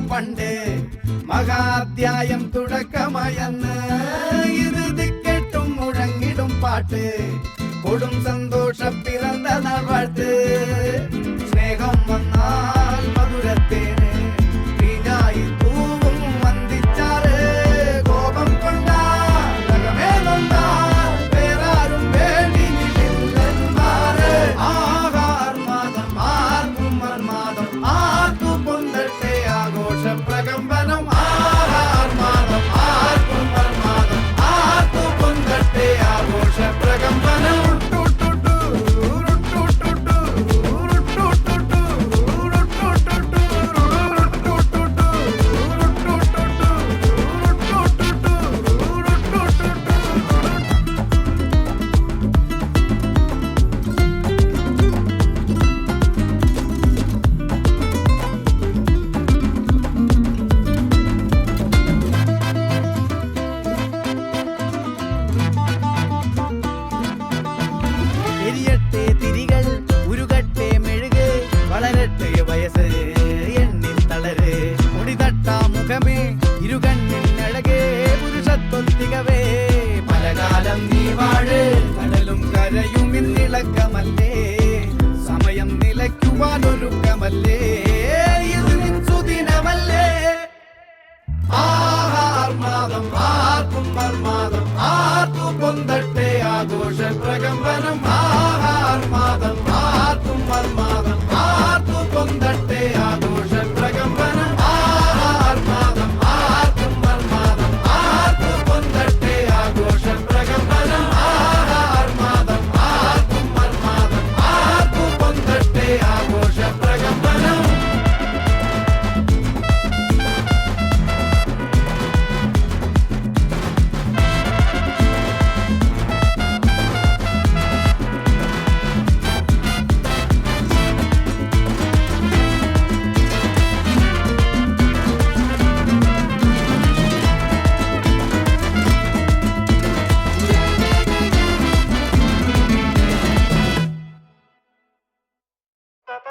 പണ്ട് മഹാധ്യായം തുടക്കമയന്ന് ഇറുതി കെട്ടും മുഴങ്ങിടും പാട്ട് കൊടും സന്തോഷ പിറന്ന നാൾവാഴ്ത്ത് സ്നേഹം വന്നാൽ മധുരത്തേന് തീഞ്ഞായി തൂവും വന്ദിച്ചാറ് കോപം കൊണ്ടാൽ നഖമേ നൊന്താൽ വേറാരും വേണ്ടി നിന്നില്ലെന്നാറ് ആഹാർമാദം ആർക്കും മർമാദം ആർക്കും പൊന്തട്ടെ ആഘോഷ പ്രകമ്പനം ആഹാർമാദം ആർക്കും മർമാദം ആർക്കും പൊന്തട്ടെ ആഘോഷ പ്രകമ്പനം പലകാലം നീ വാഴ് കടലും കരയും ഇന്നിളക്കമല്ലേ സമയം നിലയ്ക്കുവാനൊരുക്കമല്ലേ ഇത് നിൻ സുദിനമല്ലേ ആഹാർമാദം